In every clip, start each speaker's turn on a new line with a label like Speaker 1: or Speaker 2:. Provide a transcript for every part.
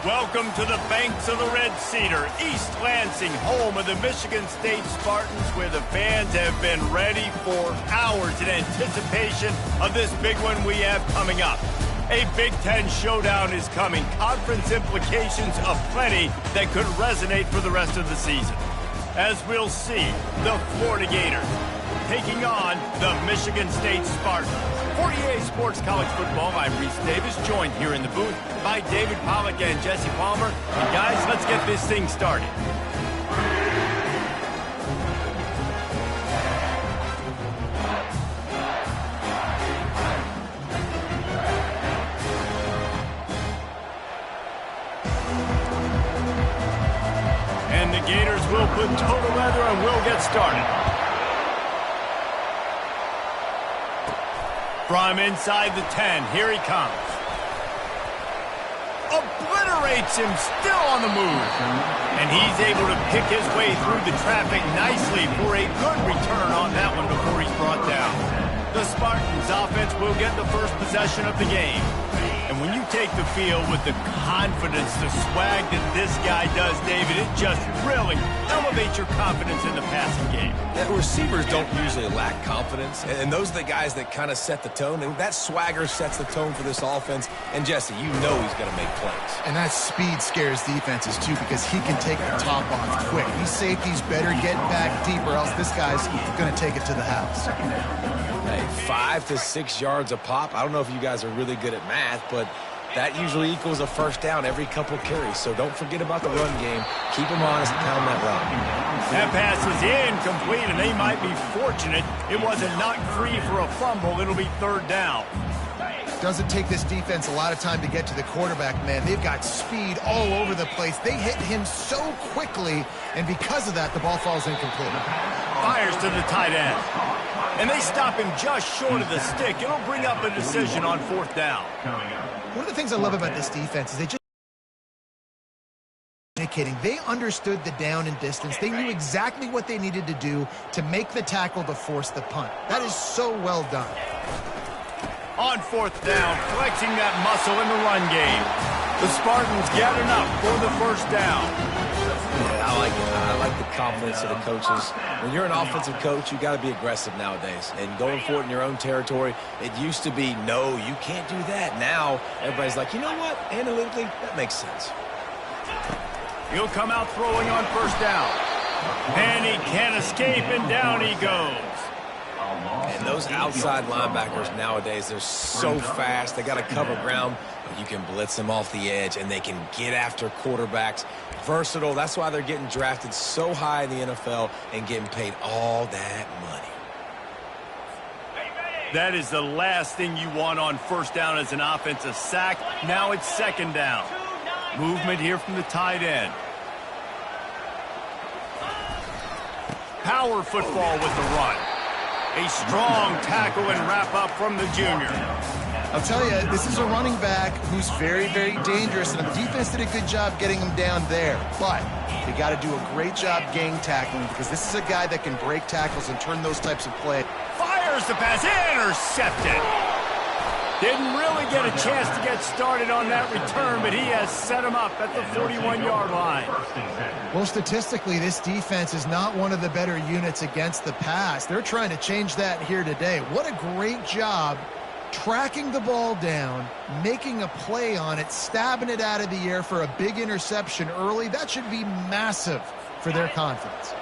Speaker 1: Welcome to the banks of the Red Cedar, East Lansing, home of the Michigan State Spartans, where the fans have been ready for hours in anticipation of this big one we have coming up. A Big Ten showdown is coming, conference implications aplenty that could resonate for the rest of the season. As we'll see, the Florida Gators taking on the Michigan State Spartans. For EA Sports College Football, I'm Reese Davis, joined here in the booth by David Pollack and Jesse Palmer. And guys, let's get this thing started. And the Gators will put total leather and we'll get started. From inside the 10, here he comes. Obliterates him, still on the move. And he's able to pick his way through the traffic nicely for a good return on that one before he's brought down. The Spartans offense will get the first possession of the game. And when you take the field with the confidence, the swag that this guy does, David, it just really elevates your confidence in the passing game.
Speaker 2: Yeah, receivers don't usually lack confidence, and those are the guys that kind of set the tone, and that swagger sets the tone for this offense. And Jesse, you know he's going to make plays.
Speaker 3: And that speed scares defenses, too, because he can take the top off quick. These safeties better get back deep, or else this guy's going to take it to the house.
Speaker 2: Hey, 5 to 6 yards a pop. I don't know if you guys are really good at math, but that usually equals a first down every couple carries. So don't forget about the run game. Keep them honest and pound that rock.
Speaker 1: That pass is incomplete, and they might be fortunate it wasn't knocked free for a fumble. It'll be third down.
Speaker 3: Doesn't take this defense a lot of time to get to the quarterback, man. They've got speed all over the place. They hit him so quickly, and because of that, the ball falls incomplete.
Speaker 1: Fires to the tight end. And they stop him just short of the stick. It'll bring up a decision on fourth down.
Speaker 3: One of the things I love about this defense is they just communicating. They understood the down and distance. They knew exactly what they needed to do to make the tackle to force the punt. That is so well done.
Speaker 1: On fourth down, flexing that muscle in the run game. The Spartans get enough for the first down.
Speaker 2: Yeah, I like it. I like the confidence of the coaches. When you're an offensive coach, you got to be aggressive nowadays. And going for it in your own territory, it used to be, no, you can't do that. Now, everybody's like, you know what? Analytically, that makes sense.
Speaker 1: He'll come out throwing on first down. And he can't escape, and down he goes.
Speaker 2: And those outside linebackers nowadays, they're so fast. They got to cover ground. But you can blitz them off the edge, and they can get after quarterbacks. Versatile. That's why they're getting drafted so high in the NFL and getting paid all that money.
Speaker 1: That is the last thing you want on first down as an offensive sack. Now it's second down. Movement here from the tight end. Power football with the run. A strong tackle and wrap up from the junior.
Speaker 3: I'll tell you, this is a running back who's very, very dangerous, and the defense did a good job getting him down there. But they got to do a great job gang tackling, because this is a guy that can break tackles and turn those types of plays.
Speaker 1: Fires the pass, intercepted. Didn't really get a chance to get started on that return, but he has set him up at the 41-yard line.
Speaker 3: Well, statistically, this defense is not one of the better units against the pass. They're trying to change that here today. What a great job tracking the ball down, making a play on it, stabbing it out of the air for a big interception early. That should be massive for their confidence.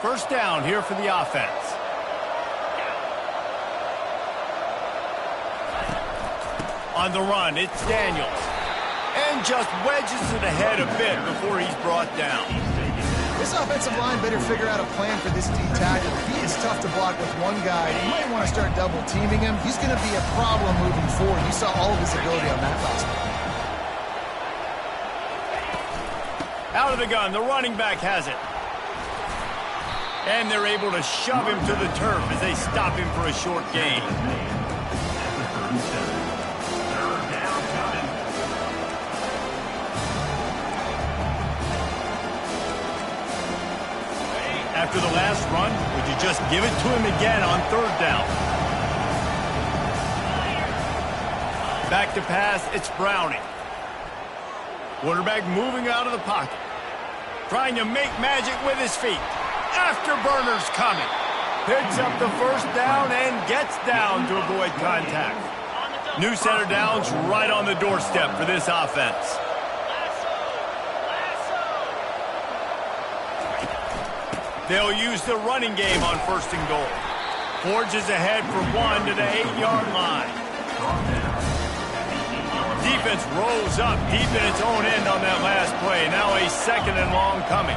Speaker 1: First down here for the offense. On the run, it's Daniels. And just wedges it ahead a bit before he's brought down.
Speaker 3: This offensive line better figure out a plan for this D tackle. He is tough to block with one guy. You might want to start double teaming him. He's going to be a problem moving forward. You saw all of his ability on that last play.
Speaker 1: Out of the gun, the running back has it. And they're able to shove him to the turf as they stop him for a short gain. After the last run, would you just give it to him again on third down? Back to pass, it's Browning. Quarterback moving out of the pocket. Trying to make magic with his feet. Afterburners coming. Picks up the first down and gets down to avoid contact. New center downs right on the doorstep for this offense. They'll use the running game on 1st and goal. Forges ahead for 1 to the 8-yard line. Defense rolls up deep in its own end on that last play. Now a 2nd and long coming.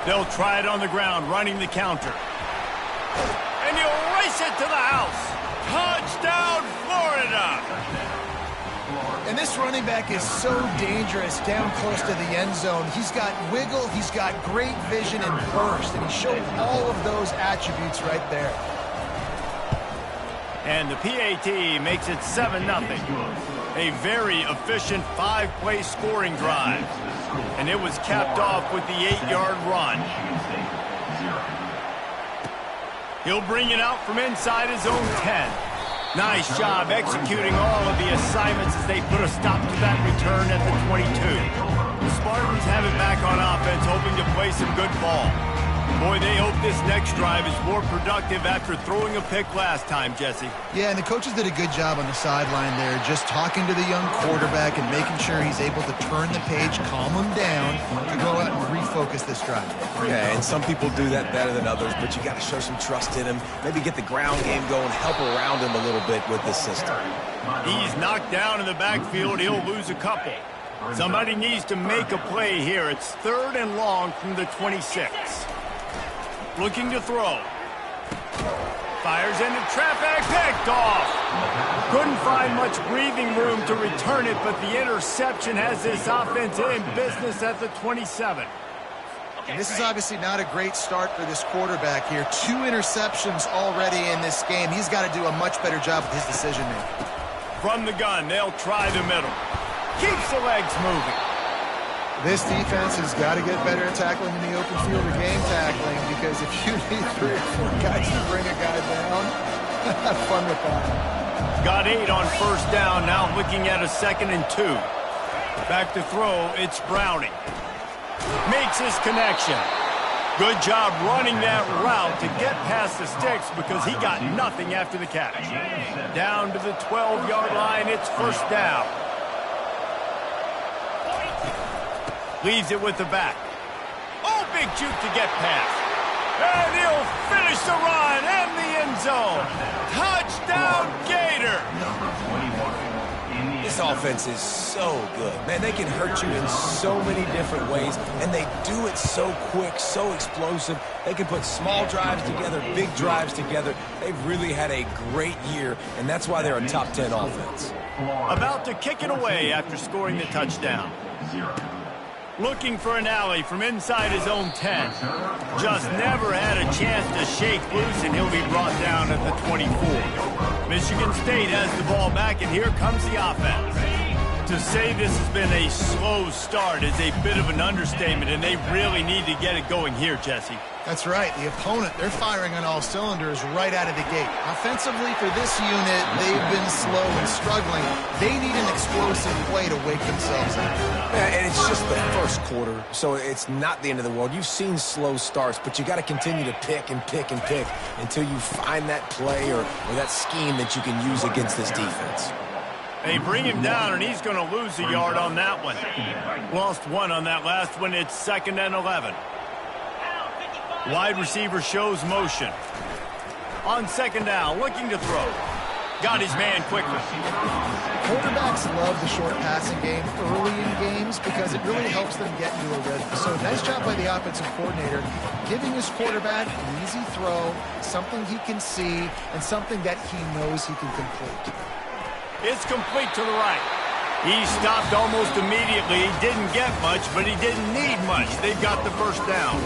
Speaker 1: They'll try it on the ground, running the counter. And he'll race it to the house. Touchdown, Florida!
Speaker 3: And this running back is so dangerous down close to the end zone. He's got wiggle, he's got great vision and burst, and he showed all of those attributes right there.
Speaker 1: And the PAT makes it 7-0. A very efficient 5-play scoring drive. And it was capped off with the 8-yard run. He'll bring it out from inside his own 10. Nice job executing all of the assignments as they put a stop to that return at the 22. The Spartans have it back on offense, hoping to play some good ball. Boy, they hope this next drive is more productive after throwing a pick last time, Jesse.
Speaker 3: Yeah, and the coaches did a good job on the sideline there, just talking to the young quarterback and making sure he's able to turn the page, calm him down, to go out and refocus this drive.
Speaker 2: Yeah, and some people do that better than others, but you got to show some trust in him. Maybe get the ground game going, help around him a little bit with this system.
Speaker 1: He's knocked down in the backfield. He'll lose a couple. Somebody needs to make a play here. It's 3rd and long from the 26. Looking to throw. Fires into traffic, picked off. Couldn't find much breathing room to return it, but the interception has this offense in business at the 27.
Speaker 3: And this is obviously not a great start for this quarterback here. 2 interceptions already in this game. He's got to do a much better job with his decision-making.
Speaker 1: From the gun, they'll try the middle. Keeps the legs moving.
Speaker 3: This defense has got to get better at tackling in the open field or game tackling, because if you need 3 or 4 guys to bring a guy down, have fun with that.
Speaker 1: Got 8 on 1st down, now looking at a 2nd and 2. Back to throw, it's Browning. Makes his connection. Good job running that route to get past the sticks because he got nothing after the catch. Down to the 12-yard line, it's 1st down. Leaves it with the back. Oh, big juke to get past. And he'll finish the run and the end zone. Touchdown, Gator.
Speaker 2: This offense is so good. Man, they can hurt you in so many different ways, and they do it so quick, so explosive. They can put small drives together, big drives together. They've really had a great year, and that's why they're a top 10 offense.
Speaker 1: About to kick it away after scoring the touchdown. Looking for an alley from inside his own 10. Just never had a chance to shake loose, and he'll be brought down at the 24. Michigan State has the ball back, and here comes the offense. To say this has been a slow start is a bit of an understatement, and they really need to get it going here, Jesse.
Speaker 3: That's right. The opponent, they're firing on all cylinders right out of the gate. Offensively, for this unit, they've been slow and struggling. They need an explosive play to wake themselves up.
Speaker 2: And it's just the first quarter, so it's not the end of the world. You've seen slow starts, but you got to continue to pick and pick and pick until you find that play or that scheme that you can use against this defense.
Speaker 1: They bring him down, and he's going to lose a yard on that one. Lost 1 on that last one. It's 2nd and 11. Wide receiver shows motion. On 2nd down, looking to throw. Got his man quickly.
Speaker 3: Quarterbacks love the short passing game early in games because it really helps them get into a rhythm. So nice job by the offensive coordinator, giving his quarterback an easy throw, something he can see, and something that he knows he can complete.
Speaker 1: It's complete to the right. He stopped almost immediately. He didn't get much, but he didn't need much. They've got the 1st down.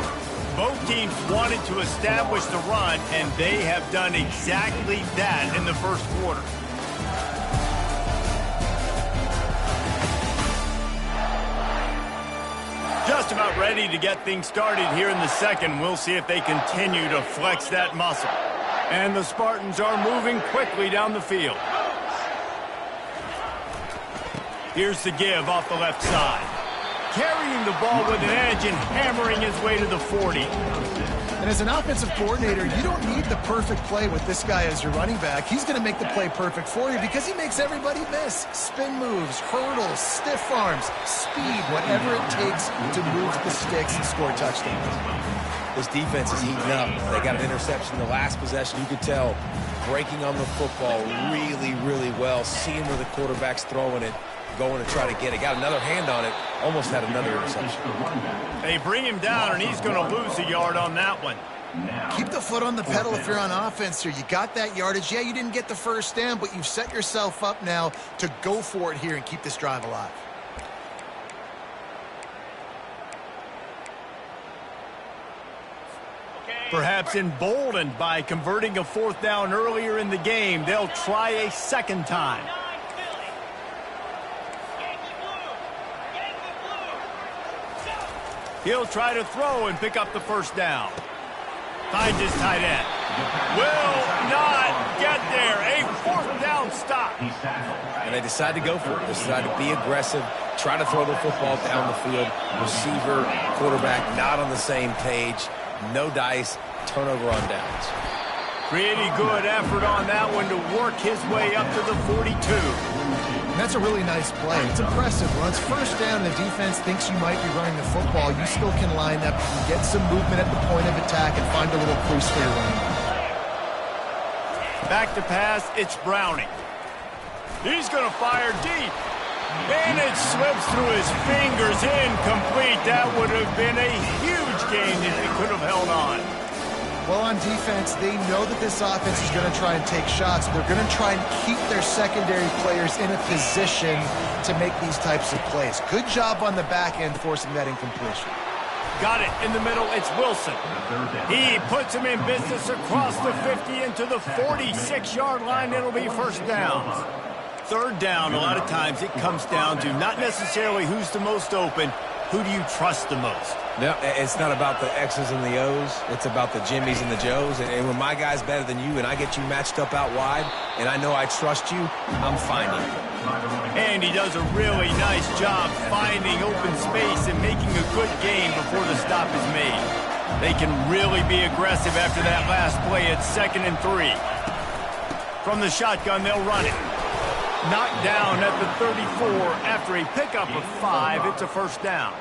Speaker 1: Both teams wanted to establish the run, and they have done exactly that in the 1st quarter. Just about ready to get things started here in the 2nd. We'll see if they continue to flex that muscle. And the Spartans are moving quickly down the field. Here's the give off the left side. Carrying the ball with an edge and hammering his way to the 40.
Speaker 3: And as an offensive coordinator, you don't need the perfect play with this guy as your running back. He's going to make the play perfect for you because he makes everybody miss. Spin moves, hurdles, stiff arms, speed, whatever it takes to move the sticks and score touchdowns.
Speaker 2: This defense is heating up. They got an interception the last possession. You could tell breaking on the football really, really well, seeing where the quarterback's throwing it, going to try to get it. Got another hand on it, almost had another interception.
Speaker 1: They bring him down, and he's going to lose a yard on that one.
Speaker 3: Keep the foot on the pedal if you're on offense here. You got that yardage. Yeah, you didn't get the first down, but you've set yourself up now to go for it here and keep this drive alive.
Speaker 1: Perhaps emboldened by converting a 4th down earlier in the game, they'll try a second time. He'll try to throw and pick up the first down. Finds his tight end. Will not get there. A 4th down stop.
Speaker 2: And they decide to go for it. They decide to be aggressive, try to throw the football down the field. Receiver, quarterback, not on the same page. No dice, turnover on downs.
Speaker 1: Pretty good effort on that one to work his way up to the 42.
Speaker 3: That's a really nice play. It's impressive. Once first down, the defense thinks you might be running the football. You still can line up, you can get some movement at the point of attack and find a little crease for your running.
Speaker 1: Back to pass, it's Browning. He's going to fire deep. And it slips through his fingers, incomplete. That would have been a huge gain if he could have held on.
Speaker 3: Well, on defense, they know that this offense is going to try and take shots. They're going to try and keep their secondary players in a position to make these types of plays. Good job on the back end forcing that incompletion.
Speaker 1: Got it in the middle. It's Wilson. He puts him in business across the 50 into the 46-yard line. It'll be first down. 3rd down, a lot of times it comes down to not necessarily who's the most open, who do you trust the most?
Speaker 2: No, it's not about the X's and the O's. It's about the Jimmies and the Joes. And when my guy's better than you and I get you matched up out wide and I know I trust you, I'm finding you.
Speaker 1: And he does a really nice job finding open space and making a good gain before the stop is made. They can really be aggressive after that last play at 2nd and 3. From the shotgun, they'll run it. Knocked down at the 34 after a pickup of 5. It's a first down.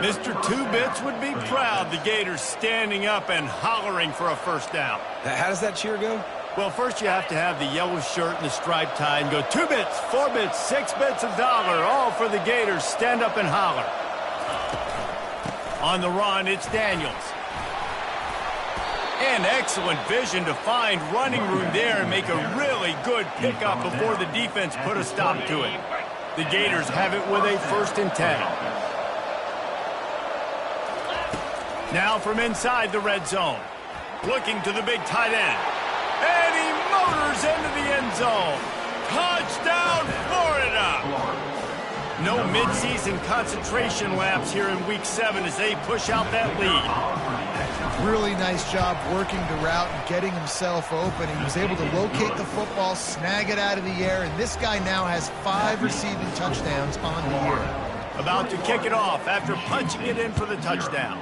Speaker 1: Mr. Two Bits would be proud. The Gators standing up and hollering for a first down.
Speaker 2: How does that cheer go?
Speaker 1: Well, first you have to have the yellow shirt and the striped tie and go 2 bits, 4 bits, 6 bits, $1, all for the Gators. Stand up and holler. On the run, it's Daniels. And excellent vision to find running room there and make a really good pickup before the defense put a stop to it. The Gators have it with a 1st and 10. Now from inside the red zone. Looking to the big tight end. And he motors into the end zone. Touchdown, Florida! No midseason concentration laps here in Week 7 as they push out that lead.
Speaker 3: Really nice job working the route and getting himself open. He was able to locate the football, snag it out of the air, and this guy now has 5 receiving touchdowns on the year.
Speaker 1: About to kick it off after punching it in for the touchdown.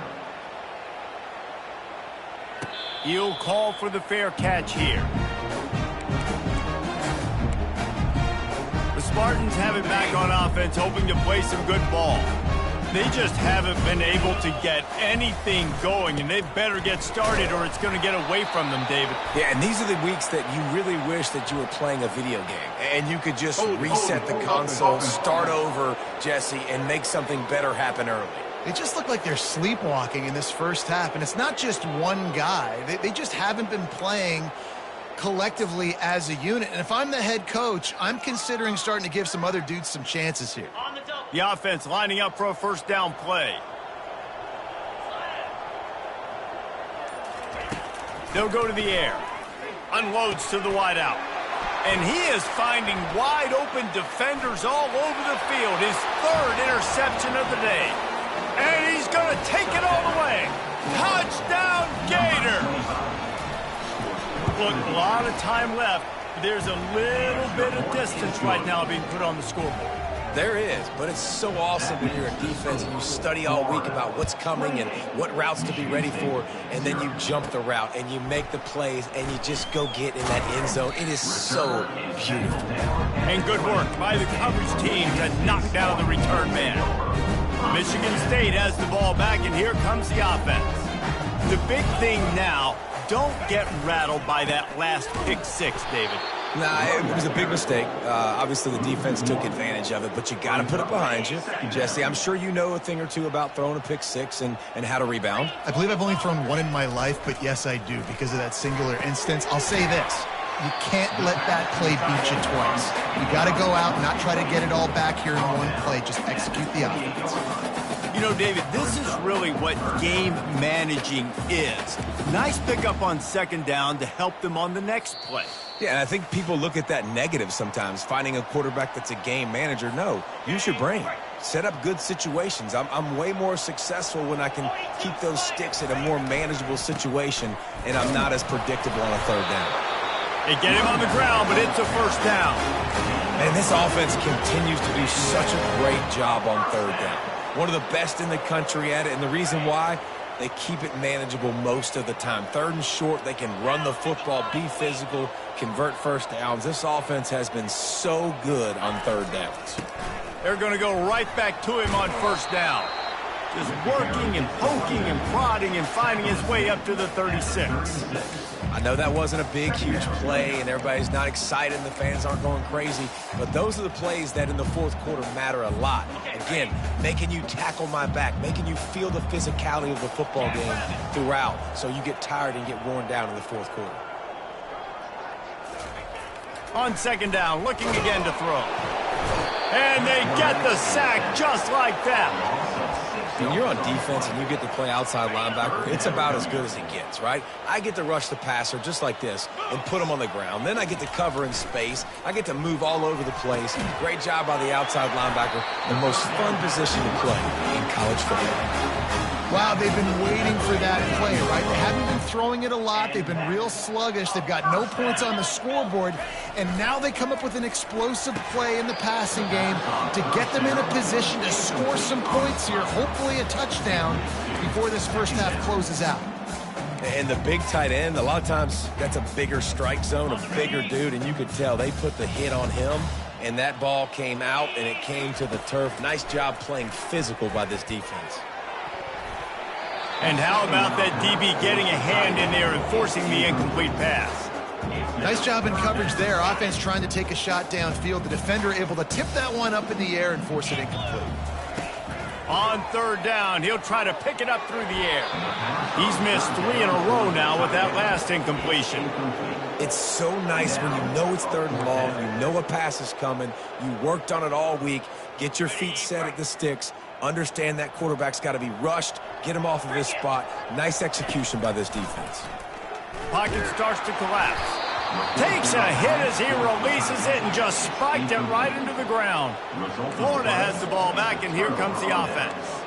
Speaker 1: He'll call for the fair catch here. The Spartans have it back on offense, hoping to play some good ball. They just haven't been able to get anything going, and they better get started or it's going to get away from them, David.
Speaker 2: Yeah, and these are the weeks that you really wish that you were playing a video game and you could just reset the console, start over, Jesse, and make something better happen early.
Speaker 3: They just look like they're sleepwalking in this first half, and it's not just one guy. They just haven't been playing collectively as a unit. And if I'm the head coach, I'm considering starting to give some other dudes some chances here.
Speaker 1: The offense lining up for a first down play. They'll go to the air. Unloads to the wideout. And he is finding wide open defenders all over the field. His 3rd interception of the day. And he's going to take it all the way. Touchdown, Gators! Look, a lot of time left. There's a little bit of distance right now being put on the scoreboard.
Speaker 2: There is, but it's so awesome when you're a defense and you study all week about what's coming and what routes to be ready for, and then you jump the route and you make the plays and you just go get in that end zone. It is so beautiful.
Speaker 1: And good work by the coverage team to knock down the return man. Michigan State has the ball back, and here comes the offense. The big thing now, don't get rattled by that last pick six, David.
Speaker 2: Nah, it was a big mistake. Obviously, the defense took advantage of it, but you got to put it behind you. Jesse, I'm sure you know a thing or two about throwing a pick six and how to rebound.
Speaker 3: I believe I've only thrown one in my life, but yes, I do because of that singular instance. I'll say this. You can't let that play beat you twice. You got to go out and not try to get it all back here in one play. Just execute the offense.
Speaker 1: You know, David, this is really what game managing is. Nice pickup on second down to help them on the next play.
Speaker 2: Yeah, and I think people look at that negative sometimes, finding a quarterback that's a game manager. No, use your brain. Set up good situations. I'm way more successful when I can keep those sticks in a more manageable situation, and I'm not as predictable on a third down.
Speaker 1: They get him on the ground, but it's a first down.
Speaker 2: And this offense continues to do such a great job on third down. One of the best in the country at it, and the reason why, they keep it manageable most of the time. Third and short, they can run the football, be physical, convert first downs. This offense has been so good on third downs.
Speaker 1: They're going to go right back to him on first down. Just working and poking and prodding and finding his way up to the 36.
Speaker 2: I know that wasn't a big, huge play, and everybody's not excited, and the fans aren't going crazy, but those are the plays that in the fourth quarter matter a lot. Again, making you tackle my back, making you feel the physicality of the football game throughout, so you get tired and get worn down in the fourth quarter.
Speaker 1: On second down, looking again to throw. And they get the sack just like that.
Speaker 2: When you're on defense and you get to play outside linebacker, it's about as good as it gets, right? I get to rush the passer just like this and put him on the ground. Then I get to cover in space. I get to move all over the place. Great job by the outside linebacker. The most fun position to play in college football.
Speaker 3: Wow, they've been waiting for that play, right? They haven't been throwing it a lot. They've been real sluggish. They've got no points on the scoreboard. And now they come up with an explosive play in the passing game to get them in a position to score some points here, hopefully a touchdown, before this first half closes out.
Speaker 2: And the big tight end, a lot of times that's a bigger strike zone, a bigger dude, and you could tell they put the hit on him, and that ball came out, and it came to the turf. Nice job playing physical by this defense.
Speaker 1: And how about that DB getting a hand in there and forcing the incomplete pass?
Speaker 3: Nice job in coverage there. Offense trying to take a shot downfield. The defender able to tip that one up in the air and force it incomplete.
Speaker 1: On third down, he'll try to pick it up through the air. He's missed 3 in a row now with that last incompletion.
Speaker 2: It's so nice when you know it's third and long, you know a pass is coming, you worked on it all week, get your feet set at the sticks, understand that quarterback's got to be rushed, get him off of this spot. Nice execution by this defense.
Speaker 1: Pocket starts to collapse. Takes a hit as he releases it and just spiked it right into the ground. Florida has the ball back, and here comes the offense.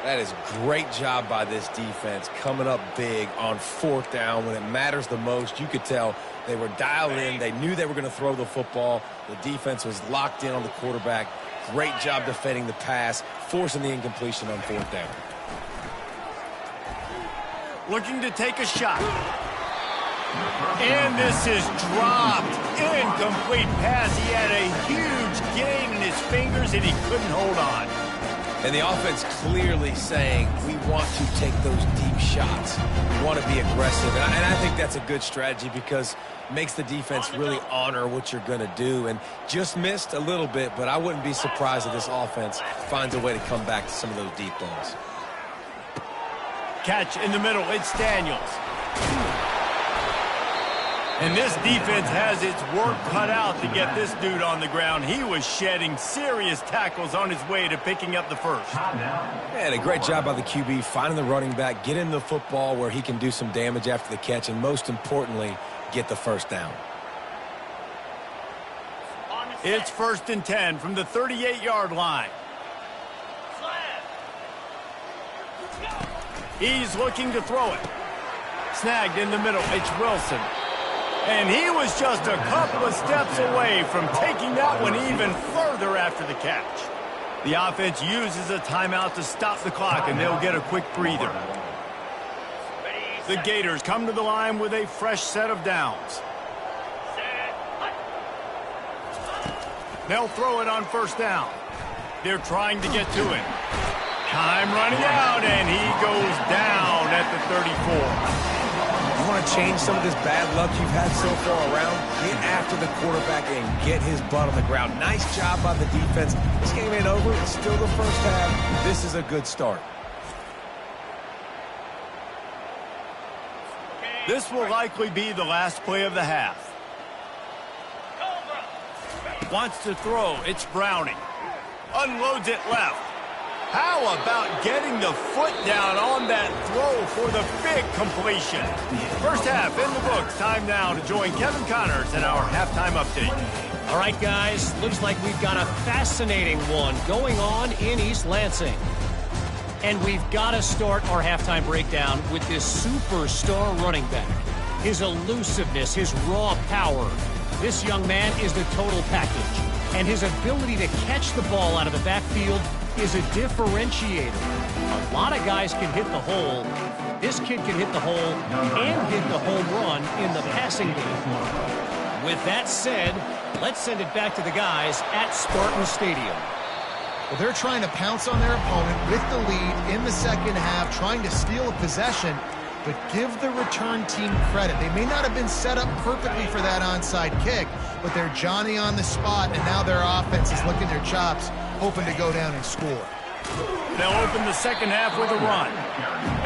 Speaker 2: That is great job by this defense, coming up big on fourth down when it matters the most. You could tell they were dialed in. They knew they were going to throw the football. The defense was locked in on the quarterback. Great job defending the pass, forcing the incompletion on fourth down.
Speaker 1: Looking to take a shot. And this is dropped. Incomplete pass. He had a huge gain in his fingers, and he couldn't hold on.
Speaker 2: And the offense clearly saying, we want to take those deep shots. We want to be aggressive. And I think that's a good strategy because it makes the defense really honor what you're going to do. And just missed a little bit, but I wouldn't be surprised if this offense finds a way to come back to some of those deep balls.
Speaker 1: Catch in the middle. It's Daniels. And this defense has its work cut out to get this dude on the ground. He was shedding serious tackles on his way to picking up the first.
Speaker 2: And a great job by the QB finding the running back, getting the football where he can do some damage after the catch, and most importantly, get the first down.
Speaker 1: It's 1st and 10 from the 38-yard line. He's looking to throw it. Snagged in the middle. It's Wilson. And he was just a couple of steps away from taking that one even further after the catch. The offense uses a timeout to stop the clock, and they'll get a quick breather. The Gators come to the line with a fresh set of downs. They'll throw it on first down. They're trying to get to him. Time running out, and he goes down at the 34.
Speaker 2: You want to change some of this bad luck you've had so far around? Get after the quarterback and get his butt on the ground. Nice job by the defense. This game ain't over. It's still the first half. This is a good start.
Speaker 1: This will likely be the last play of the half. Wants to throw. It's Browning. Unloads it left. How about getting the foot down on that throw for the big completion? First half in the books. Time now to join Kevin Connors in our halftime update.
Speaker 4: All right, guys. Looks like we've got a fascinating one going on in East Lansing. And we've got to start our halftime breakdown with this superstar running back. His elusiveness, his raw power. This young man is the total package. And his ability to catch the ball out of the backfield is a differentiator. A lot of guys can hit the hole. This kid can hit the hole and hit the home run in the passing game. With that said, let's send it back to the guys at Spartan Stadium.
Speaker 3: Well, they're trying to pounce on their opponent with the lead in the second half, trying to steal a possession, but give the return team credit. They may not have been set up perfectly for that onside kick, but they're Johnny on the spot, and now their offense is licking their chops, hoping to go down and score.
Speaker 1: They'll open the second half with a run.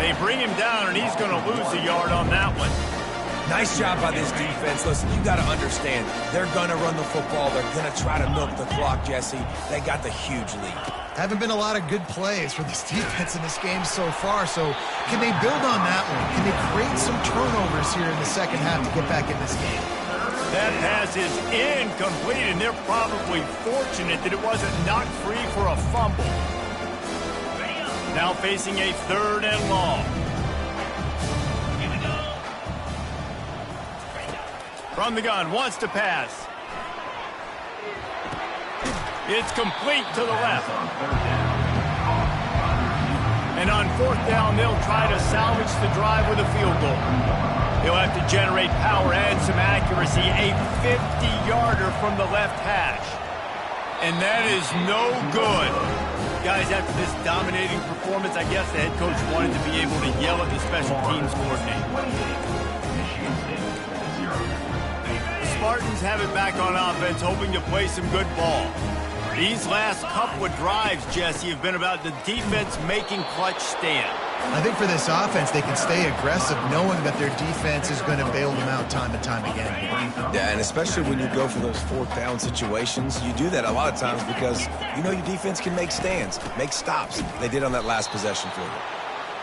Speaker 1: They bring him down, and he's going to lose a yard on that one.
Speaker 2: Nice job by this defense. Listen, you got to understand, they're going to run the football. They're going to try to milk the clock, Jesse. They got the huge lead.
Speaker 3: Haven't been a lot of good plays for this defense in this game so far, so can they build on that one? Can they create some turnovers here in the second half to get back in this game?
Speaker 1: That pass is incomplete, and they're probably fortunate that it wasn't knocked free for a fumble. Now facing a third and long. From the gun, wants to pass. It's complete to the left. And on fourth down, they'll try to salvage the drive with a field goal. They'll have to generate power and some accuracy. A 50-yarder from the left hash. And that is no good. Guys, after this dominating performance, I guess the head coach wanted to be able to yell at the special teams coordinator. Spartans have it back on offense, hoping to play some good ball. These last couple of drives, Jesse, have been about the defense making clutch stand.
Speaker 3: I think for this offense, they can stay aggressive knowing that their defense is going to bail them out time and time again.
Speaker 2: Yeah, and especially when you go for those fourth down situations, you do that a lot of times because you know your defense can make stands, make stops. They did on that last possession for you.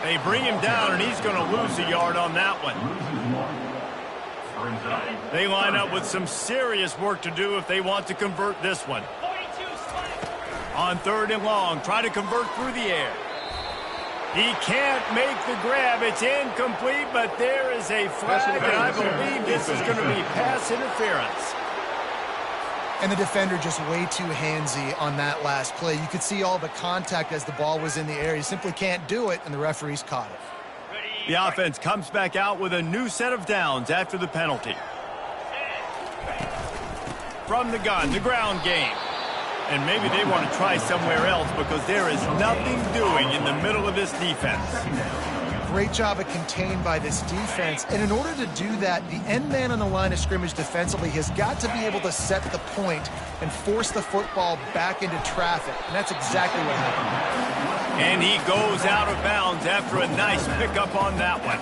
Speaker 1: They bring him down, and he's going to lose a yard on that one. They line up with some serious work to do if they want to convert this one. On third and long, try to convert through the air. He can't make the grab. It's incomplete, but there is a flag, and I believe this is going to be pass interference.
Speaker 3: And the defender just way too handsy on that last play. You could see all the contact as the ball was in the air. He simply can't do it, and the referees caught it.
Speaker 1: The offense comes back out with a new set of downs after the penalty. From the gun, the ground game. And maybe they want to try somewhere else because there is nothing doing in the middle of this defense.
Speaker 3: Great job of contained by this defense. And in order to do that, the end man on the line of scrimmage defensively has got to be able to set the point and force the football back into traffic. And that's exactly what happened.
Speaker 1: And he goes out of bounds after a nice pickup on that one.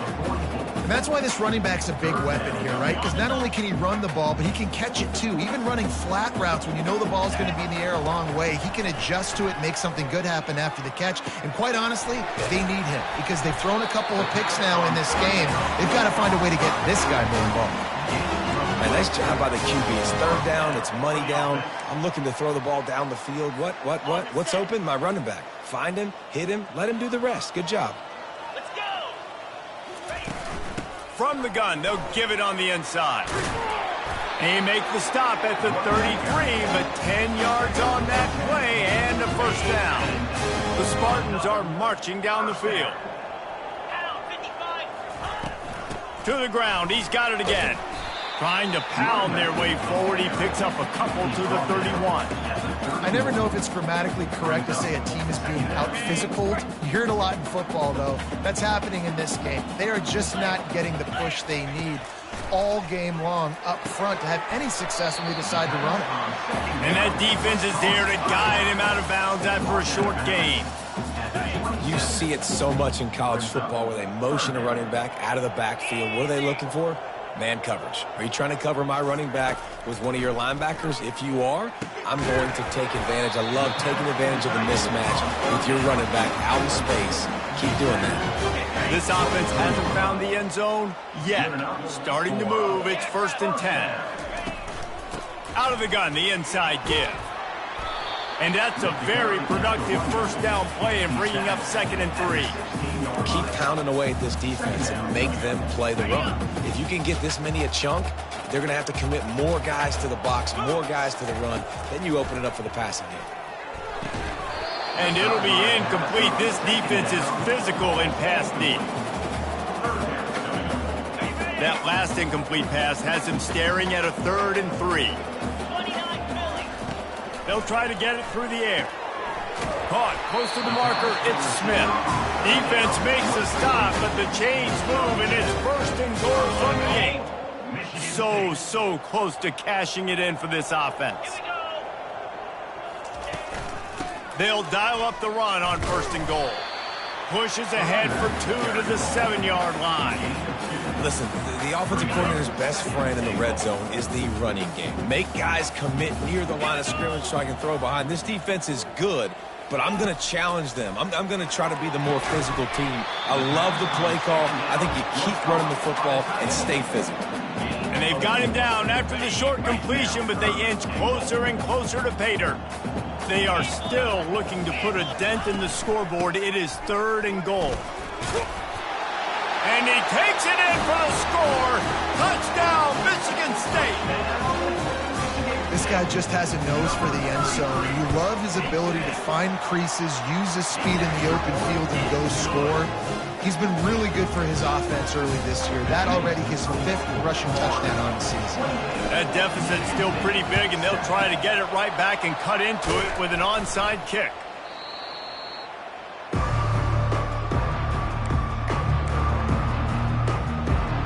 Speaker 3: And that's why this running back's a big weapon here, right? Because not only can he run the ball, but he can catch it too. Even running flat routes when you know the ball's going to be in the air a long way, he can adjust to it, make something good happen after the catch. And quite honestly, they need him because they've thrown a couple of picks now in this game. They've got to find a way to get this guy more involved.
Speaker 2: A nice job by the QB. It's third down. It's money down. I'm looking to throw the ball down the field. What's open? My running back. Find him, hit him, let him do the rest. Good job.
Speaker 1: From the gun, they'll give it on the inside. They make the stop at the 33, but 10 yards on that play and a first down. The Spartans are marching down the field. To the ground, he's got it again. Trying to pound their way forward, he picks up a couple to the 31.
Speaker 3: I never know if it's grammatically correct to say a team is being out-physicaled. You hear it a lot in football, though. That's happening in this game. They are just not getting the push they need all game long up front to have any success when they decide to run it.
Speaker 1: And that defense is there to guide him out of bounds after a short gain.
Speaker 2: You see it so much in college football where they motion a running back out of the backfield. What are they looking for? Man coverage. Are you trying to cover my running back with one of your linebackers? If you are, I'm going to take advantage. I love taking advantage of the mismatch with your running back out in space. Keep doing that.
Speaker 1: This offense hasn't found the end zone yet. Starting to move, it's 1st and 10. Out of the gun, the inside give. And that's a very productive first down play and bringing up 2nd and 3.
Speaker 2: Keep pounding away at this defense and make them play the run. If you can get this many a chunk, they're going to have to commit more guys to the box, more guys to the run. Then you open it up for the passing game.
Speaker 1: And it'll be incomplete. This defense is physical in pass deep. That last incomplete pass has him staring at a 3rd and 3. They'll try to get it through the air. Caught close to the marker, it's Smith. Defense makes a stop, but the chains move, and it's 1st and goal from the 8. So close to cashing it in for this offense. They'll dial up the run on 1st and goal. Pushes ahead for 2 to the 7-yard line.
Speaker 2: Listen, the offensive coordinator's best friend in the red zone is the running game. Make guys commit near the line of scrimmage so I can throw behind. This defense is good, but I'm going to challenge them. I'm going to try to be the more physical team. I love the play call. I think you keep running the football and stay physical.
Speaker 1: And they've got him down after the short completion, but they inch closer and closer to pay dirt. They are still looking to put a dent in the scoreboard. It is 3rd and goal. And he takes it in for the score. Touchdown, Michigan State.
Speaker 3: This guy just has a nose for the end zone. You love his ability to find creases, use his speed in the open field, and go score. He's been really good for his offense early this year. That already his 5th rushing touchdown on the season.
Speaker 1: That deficit's still pretty big, and they'll try to get it right back and cut into it with an onside kick.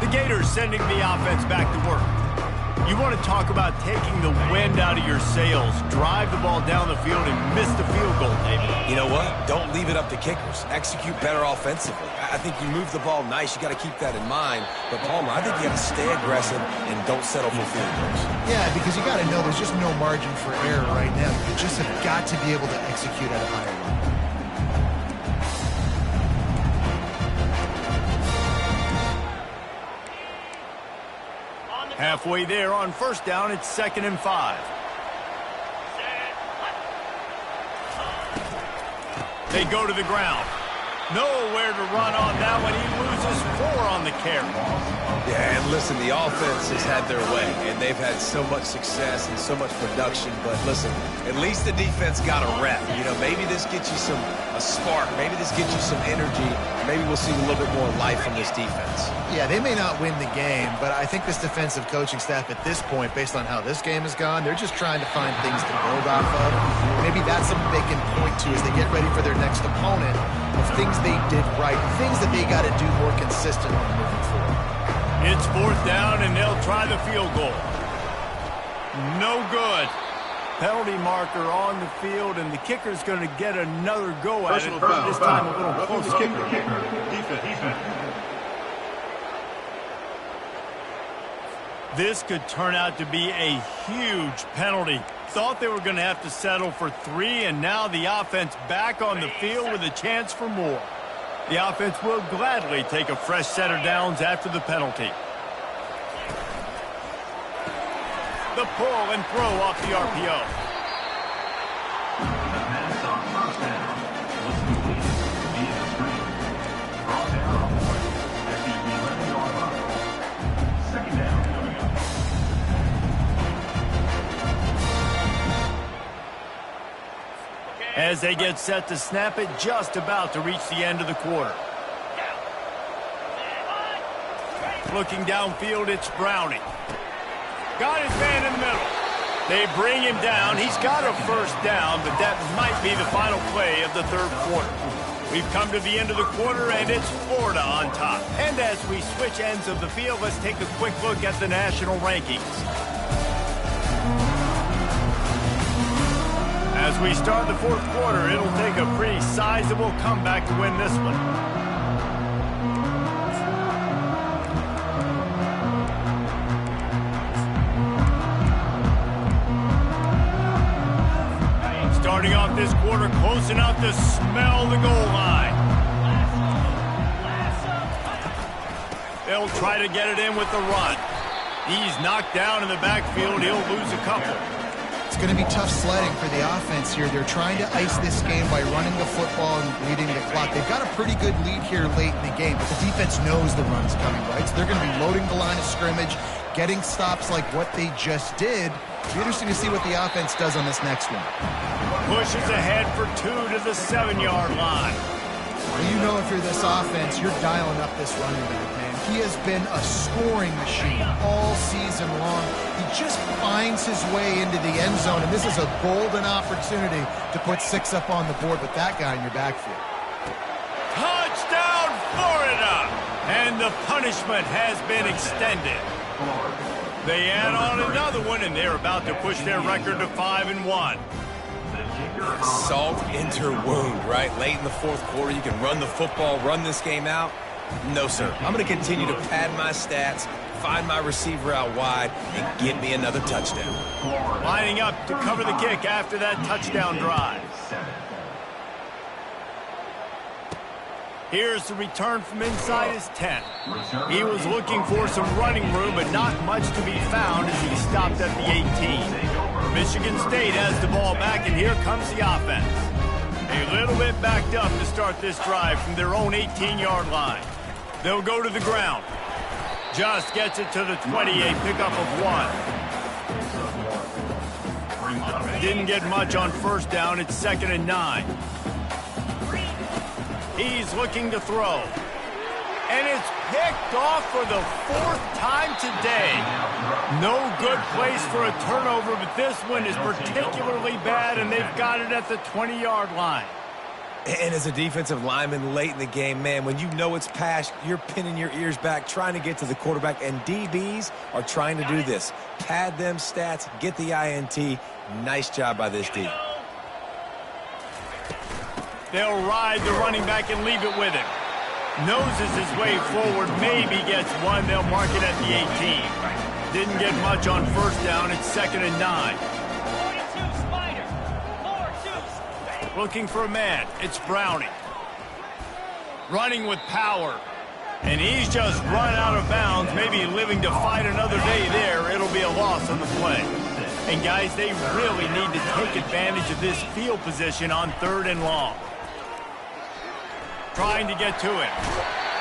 Speaker 1: The Gators sending the offense back to work. You want to talk about taking the wind out of your sails. Drive the ball down the field and miss the field goal, David.
Speaker 2: You know what? Don't leave it up to kickers. Execute better offensively. I think you move the ball nice. You got to keep that in mind. But, Palmer, I think you got to stay aggressive and don't settle for field goals.
Speaker 3: Yeah, because you got to know there's just no margin for error right now. You just have got to be able to execute at a higher level.
Speaker 1: Halfway there on 1st down, it's 2nd and 5. They go to the ground. Nowhere to run on that one. He loses 4 on the carry.
Speaker 2: Yeah, and listen, the offense has had their way, and they've had so much success and so much production. But listen, at least the defense got a rep. You know, maybe this gets you a spark. Maybe this gets you some energy. Maybe we'll see a little bit more life from this defense.
Speaker 3: Yeah, they may not win the game, but I think this defensive coaching staff at this point, based on how this game has gone, they're just trying to find things to build off of. Maybe that's something they can point to as they get ready for their next opponent of things they did right, things that they got to do more consistently moving forward.
Speaker 1: It's 4th down, and they'll try the field goal. No good. Penalty marker on the field, and the kicker's going to get another go at it, this time a little closer. Defense. This could turn out to be a huge penalty. Thought they were going to have to settle for 3, and now the offense back on the field with a chance for more. The offense will gladly take a fresh set of downs after the penalty. The pull and throw off the RPO. as they get set to snap it, just about to reach the end of the quarter. Looking downfield, it's Browning. Got his man in the middle. They bring him down. He's got a first down, but that might be the final play of the third quarter. We've come to the end of the quarter, and it's Florida on top. And as we switch ends of the field, let's take a quick look at the national rankings. As we start the fourth quarter, it'll take a pretty sizable comeback to win this one. Starting off this quarter, close enough to smell the goal line. They'll try to get it in with the run. He's knocked down in the backfield. He'll lose a couple.
Speaker 3: It's going to be tough sledding for the offense here. They're trying to ice this game by running the football and leading the clock. They've got a pretty good lead here late in the game, but the defense knows the run's coming, right? So they're going to be loading the line of scrimmage, getting stops like what they just did. It'll be interesting to see what the offense does on this next one.
Speaker 1: Pushes ahead for 2 to the 7-yard line.
Speaker 3: Well, you know if you're this offense, you're dialing up this running back, man. He has been a scoring machine all season long. He just finds his way into the end zone, and this is a golden opportunity to put 6 up on the board with that guy in your backfield.
Speaker 1: Touchdown, Florida! And the punishment has been extended. They add on another one, and they're about to push their record to 5-1.
Speaker 2: Salt into wound, right? Late in the fourth quarter, you can run the football, run this game out. No, sir. I'm going to continue to pad my stats, find my receiver out wide, and get me another touchdown.
Speaker 1: Lining up to cover the kick after that touchdown drive. Here's the return from inside his 10. He was looking for some running room, but not much to be found as he stopped at the 18. Michigan State has the ball back, and here comes the offense. A little bit backed up to start this drive from their own 18-yard line. They'll go to the ground. Just gets it to the 20, a pickup of 1. Didn't get much on first down. It's 2nd and 9. He's looking to throw. And it's picked off for the 4th time today. No good place for a turnover, but this one is particularly bad, and they've got it at the 20-yard line.
Speaker 2: And as a defensive lineman late in the game, man, when you know it's past, you're pinning your ears back, trying to get to the quarterback, and DBs are trying to do this. Pad them stats, get the INT. Nice job by this D.
Speaker 1: They'll ride the running back and leave it with him. Noses his way forward, maybe gets one. They'll mark it at the 18. Didn't get much on first down. It's 2nd and 9.
Speaker 5: 42 Spider. 4-2.
Speaker 1: Looking for a man. It's Browning. Running with power. And he's just run out of bounds, maybe living to fight another day there. It'll be a loss on the play. And guys, they really need to take advantage of this field position on 3rd and long. Trying to get to it.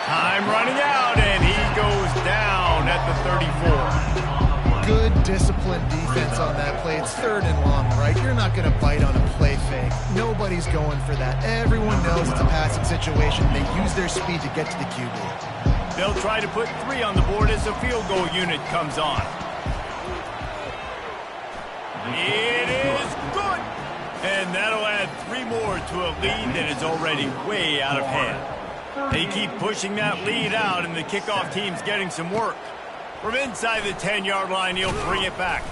Speaker 1: Time running out, and he goes down at the 34.
Speaker 3: Good, disciplined defense on that play. It's 3rd and long, right? You're not going to bite on a play fake. Nobody's going for that. Everyone knows it's a passing situation. They use their speed to get to the QB.
Speaker 1: They'll try to put 3 on the board as the field goal unit comes on. It is good. And that'll add 3 more to a lead that is already way out of hand. They keep pushing that lead out, and the kickoff team's getting some work. From inside the 10-yard line, he'll bring it back.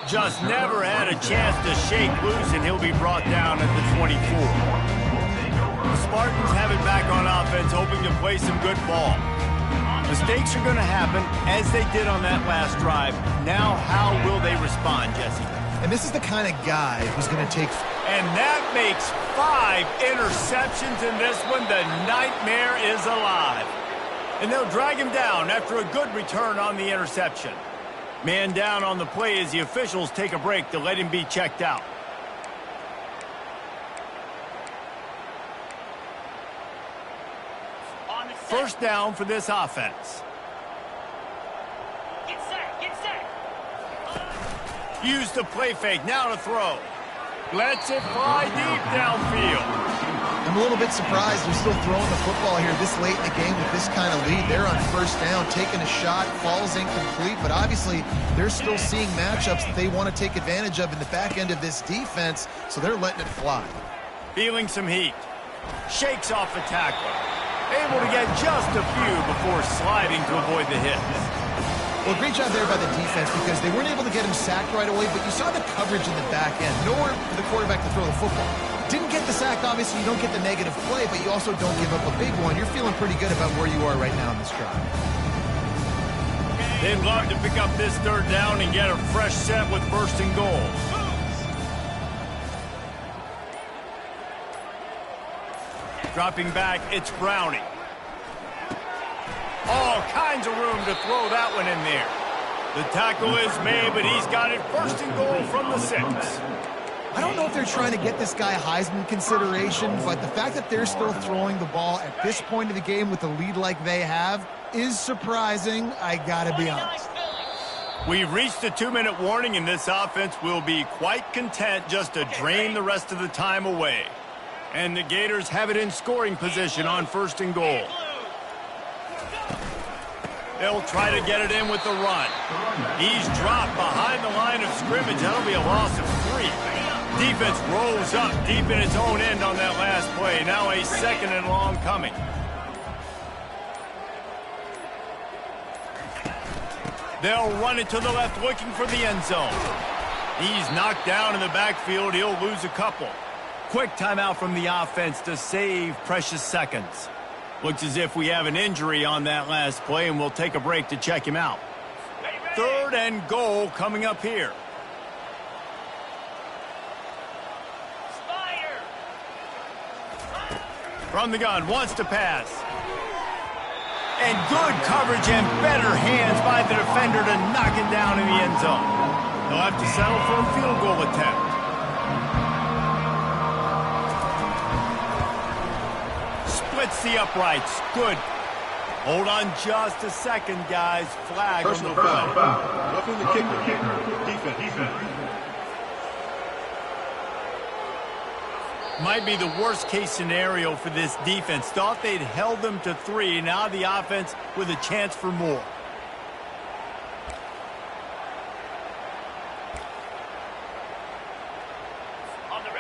Speaker 1: Just never had a chance to shake loose, and he'll be brought down at the 24. The Spartans have it back on offense, hoping to play some good ball. Mistakes are going to happen, as they did on that last drive. Now, how will they respond, Jesse?
Speaker 3: And this is the kind of guy who's going to take...
Speaker 1: And that makes 5 interceptions in this one. The nightmare is alive. And they'll drag him down after a good return on the interception. Man down on the play as the officials take a break to let him be checked out. First down for this offense.
Speaker 5: Get set. Get set.
Speaker 1: Use the play fake. Now to throw. Lets it fly deep downfield.
Speaker 3: I'm a little bit surprised they're still throwing the football here this late in the game with this kind of lead. They're on first down, taking a shot, falls incomplete, but obviously they're still seeing matchups that they want to take advantage of in the back end of this defense, so they're letting it fly.
Speaker 1: Feeling some heat. Shakes off the tackler. Able to get just a few before sliding to avoid the hits.
Speaker 3: Well, great job there by the defense because they weren't able to get him sacked right away, but you saw the coverage in the back end. Nowhere for the quarterback to throw the football. Didn't get the sack, obviously. You don't get the negative play, but you also don't give up a big one. You're feeling pretty good about where you are right now in this drive.
Speaker 1: They'd love to pick up this third down and get a fresh set with first and goal. Dropping back, it's Browning. All kinds of room to throw that one in there. The tackle is made, but he's got it first and goal from the 6.
Speaker 3: I don't know if they're trying to get this guy Heisman consideration, but the fact that they're still throwing the ball at this point of the game with a lead like they have is surprising, I gotta be honest.
Speaker 1: We've reached the 2-minute warning, and this offense will be quite content just to drain the rest of the time away. And the Gators have it in scoring position on first and goal. They'll try to get it in with the run. He's dropped behind the line of scrimmage. That'll be a loss of 3. Defense rolls up deep in its own end on that last play. Now a 2nd and long coming. They'll run it to the left looking for the end zone. He's knocked down in the backfield. He'll lose a couple. Quick timeout from the offense to save precious seconds. Looks as if we have an injury on that last play, and we'll take a break to check him out. 3rd and goal coming up here. From the gun, wants to pass. And good coverage and better hands by the defender to knock it down in the end zone. They'll have to settle for a field goal attempt. Splits the uprights. Good. Hold on just a second, guys. Flag on the play.
Speaker 6: Roughing the kicker. Defense.
Speaker 1: Might be the worst case scenario for this defense. Thought they'd held them to 3. Now the offense with a chance for more.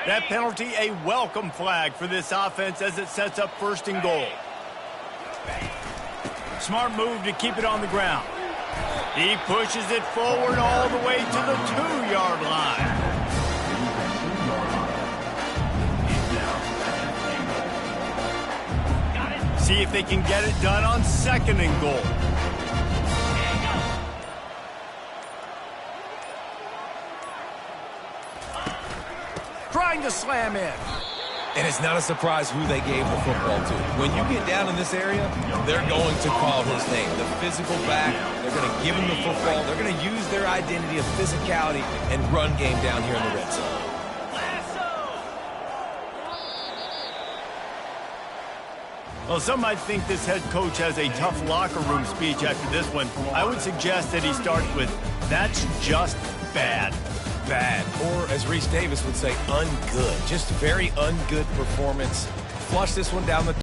Speaker 1: That penalty, a welcome flag for this offense as it sets up first and goal. Smart move to keep it on the ground. He pushes it forward all the way to the 2-yard line. See if they can get it done on 2nd and goal. Trying to slam in.
Speaker 2: And it's not a surprise who they gave the football to. When you get down in this area, they're going to call his name. The physical back, they're going to give him the football. They're going to use their identity of physicality and run game down here in the red zone.
Speaker 1: Well, some might think this head coach has a tough locker room speech after this one. I would suggest that he starts with, "That's just bad."
Speaker 2: Bad, or as Reese Davis would say, ungood. Just very ungood performance. Flush this one down the